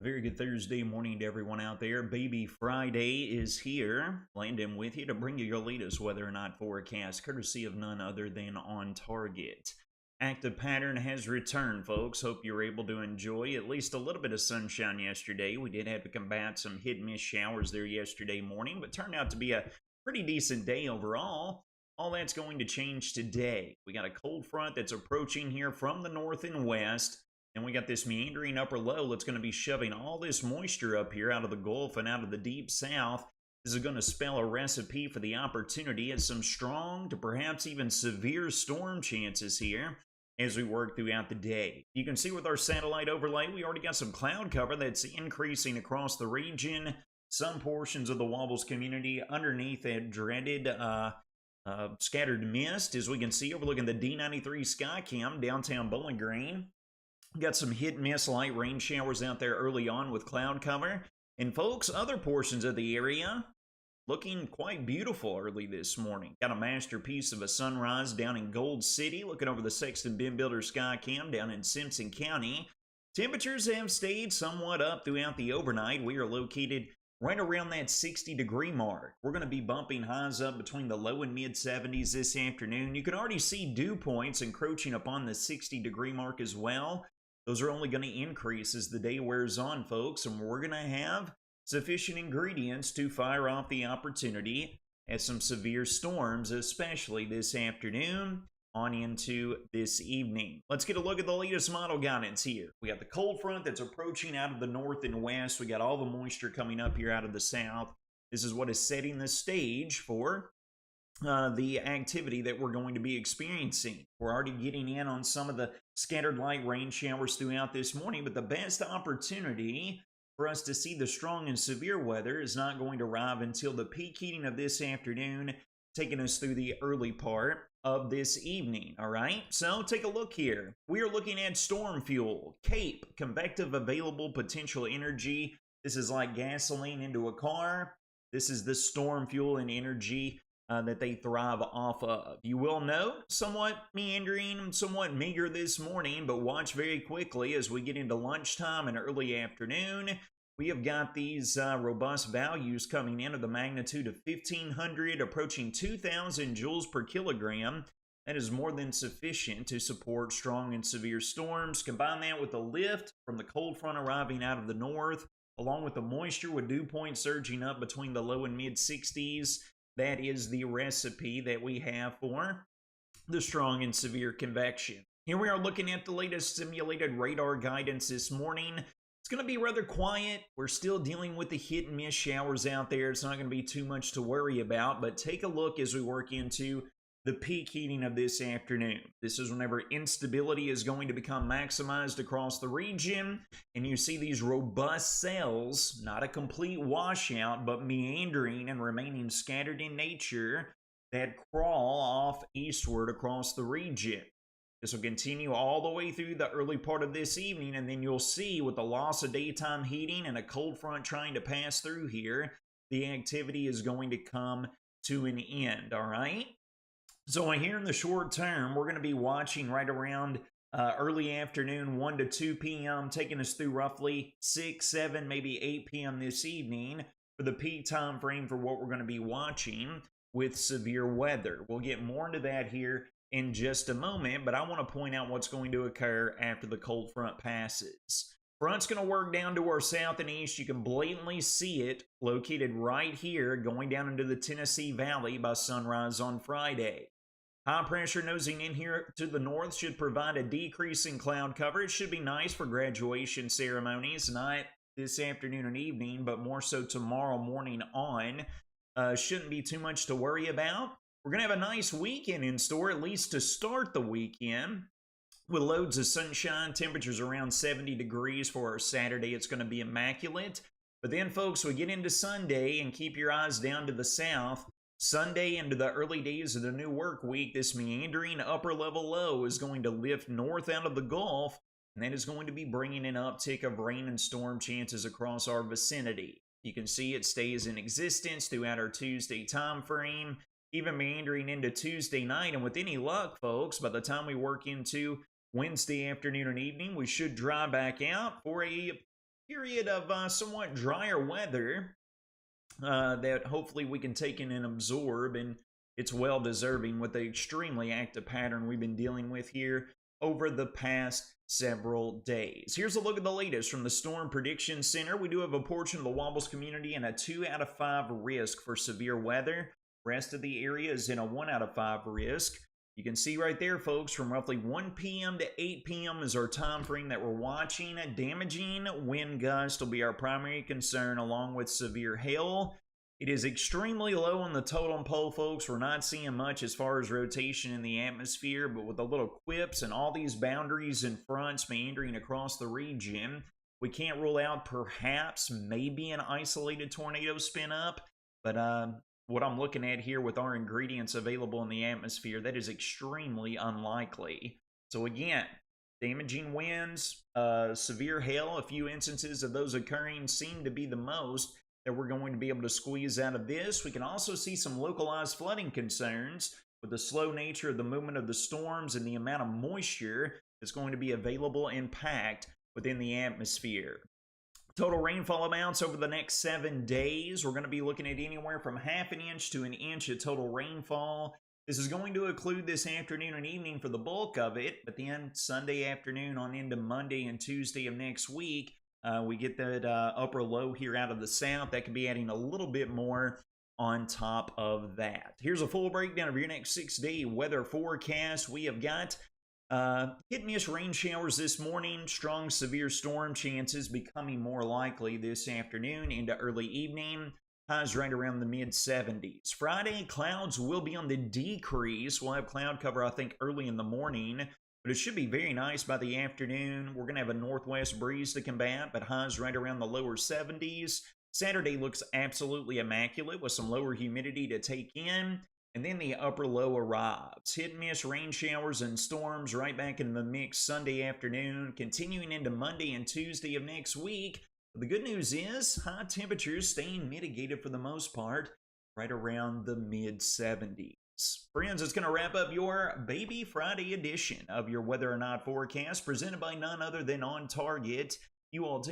Very good Thursday morning to everyone out there. Baby Friday is here. Landon with you to bring you your latest weather and night forecast, courtesy of none other than On Target. Active pattern has returned, folks. Hope you were able to enjoy at least a little bit of sunshine yesterday. We did have to combat some hit and miss showers there yesterday morning, but turned out to be a pretty decent day overall. All that's going to change today. We got a cold front that's approaching here from the north and west. And we got this meandering upper low that's going to be shoving all this moisture up here out of the Gulf and out of the deep south. This is going to spell a recipe for the opportunity at some strong to perhaps even severe storm chances here as we work throughout the day. You can see with our satellite overlay, we already got some cloud cover that's increasing across the region. Some portions of the Wobbles community underneath that dreaded scattered mist, as we can see overlooking the D93 Skycam downtown Bowling Green. Got some hit and miss light rain showers out there early on with cloud cover. And folks, other portions of the area looking quite beautiful early this morning. Got a masterpiece of a sunrise down in Gold City, looking over the Sexton Ben Builder Skycam down in Simpson County. Temperatures have stayed somewhat up throughout the overnight. We are located right around that 60-degree mark. We're going to be bumping highs up between the low and mid 70s this afternoon. You can already see dew points encroaching upon the 60-degree mark as well. Those are only going to increase as the day wears on, folks, and we're going to have sufficient ingredients to fire off the opportunity at some severe storms, especially this afternoon on into this evening. Let's get a look at the latest model guidance here. We got the cold front that's approaching out of the north and west. We got all the moisture coming up here out of the south. This is what is setting the stage for the activity that we're going to be experiencing. We're already getting in on some of the scattered light rain showers throughout this morning, but the best opportunity for us to see the strong and severe weather is not going to arrive until the peak heating of this afternoon, taking us through the early part of this evening. All right, so take a look here. We are looking at storm fuel, CAPE, convective available potential energy. This is like gasoline into a car. This is the storm fuel and energy that they thrive off of. You will note somewhat meandering, somewhat meager this morning, but watch very quickly as we get into lunchtime and early afternoon. We have got these robust values coming in of the magnitude of 1,500, approaching 2,000 joules per kilogram. That is more than sufficient to support strong and severe storms. Combine that with the lift from the cold front arriving out of the north, along with the moisture with dew points surging up between the low and mid 60s. That is the recipe that we have for the strong and severe convection. Here we are looking at the latest simulated radar guidance this morning. It's going to be rather quiet. We're still dealing with the hit and miss showers out there. It's not going to be too much to worry about, but take a look as we work into the peak heating of this afternoon. This is whenever instability is going to become maximized across the region, and you see these robust cells, not a complete washout, but meandering and remaining scattered in nature, that crawl off eastward across the region. This will continue all the way through the early part of this evening, and then you'll see with the loss of daytime heating and a cold front trying to pass through here, the activity is going to come to an end, all right? So here in the short term, we're going to be watching right around early afternoon, 1 to 2 p.m., taking us through roughly 6, 7, maybe 8 p.m. this evening for the peak time frame for what we're going to be watching with severe weather. We'll get more into that here in just a moment, but I want to point out what's going to occur after the cold front passes. Front's going to work down to our south and east. You can blatantly see it located right here going down into the Tennessee Valley by sunrise on Friday. High pressure nosing in here to the north should provide a decrease in cloud cover. It should be nice for graduation ceremonies, not this afternoon and evening, but more so tomorrow morning on. Shouldn't be too much to worry about. We're going to have a nice weekend in store, at least to start the weekend, with loads of sunshine, temperatures around 70 degrees for our Saturday. It's going to be immaculate. But then, folks, we get into Sunday, and keep your eyes down to the south. Sunday into the early days of the new work week, this meandering upper level low is going to lift north out of the Gulf, and that is going to be bringing an uptick of rain and storm chances across our vicinity. You can see it stays in existence throughout our Tuesday time frame, even meandering into Tuesday night. And with any luck, folks, by the time we work into Wednesday afternoon and evening, we should dry back out for a period of somewhat drier weather that hopefully we can take in and absorb, and it's well deserving with the extremely active pattern we've been dealing with here over the past several days. Here's a look at the latest from the Storm Prediction Center. We do have a portion of the Wobbles community and a 2 out of 5 risk for severe weather. Rest of the area is in a 1 out of 5 risk. You can see right there, folks, from roughly 1 p.m. to 8 p.m. is our time frame that we're watching. Damaging wind gusts will be our primary concern, along with severe hail. It is extremely low on the totem pole, folks. We're not seeing much as far as rotation in the atmosphere, but with the little quips and all these boundaries and fronts meandering across the region, we can't rule out perhaps maybe an isolated tornado spin up, but what I'm looking at here with our ingredients available in the atmosphere, that is extremely unlikely. So again, damaging winds, severe hail, a few instances of those occurring seem to be the most that we're going to be able to squeeze out of this. We can also see some localized flooding concerns with the slow nature of the movement of the storms and the amount of moisture that's going to be available and packed within the atmosphere. Total rainfall amounts over the next 7 days, we're going to be looking at anywhere from ½ an inch to an inch of total rainfall. This is going to include this afternoon and evening for the bulk of it, but then Sunday afternoon on into Monday and Tuesday of next week, we get that upper low here out of the south. That could be adding a little bit more on top of that. Here's a full breakdown of your next 6-day weather forecast. We have got hit and miss rain showers this morning, strong severe storm chances becoming more likely this afternoon into early evening. Highs right around the mid-70s. Friday, clouds will be on the decrease. We'll have cloud cover, I think, early in the morning, but it should be very nice by the afternoon. We're going to have a northwest breeze to combat, but highs right around the lower 70s. Saturday looks absolutely immaculate with some lower humidity to take in. And then the upper low arrives. Hit and miss rain showers and storms right back in the mix Sunday afternoon, continuing into Monday and Tuesday of next week. But the good news is high temperatures staying mitigated for the most part, right around the mid-70s. Friends, it's going to wrap up your Baby Friday edition of your Whether or Not forecast, presented by none other than On Target. You all take